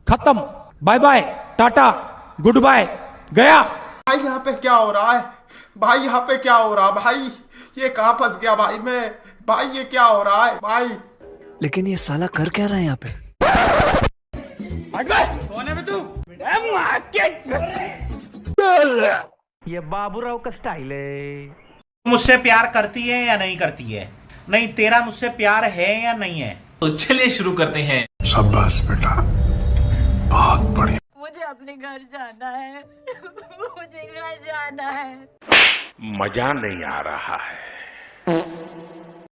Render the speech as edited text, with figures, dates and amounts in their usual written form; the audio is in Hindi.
खत्म, bye bye, tata, goodbye, गया। भाई यहाँ पे क्या हो रहा है? भाई यहाँ पे क्या हो रहा है? भाई ये कहाँ फंस गया भाई मैं? भाई ये क्या हो रहा है भाई? लेकिन ये साला कर क्या रहा है यहाँ पे? ये बाबूराव का स्टाइल है। मुझसे प्यार करती है या नहीं करती है? नहीं, तेरा मुझसे प्यार है या नहीं है? तो चलिए शुरू करते हैं। शाबाश बेटा, बहुत बढ़िया। मुझे अपने घर जाना है। मुझे घर जाना है। मजा नहीं आ रहा है।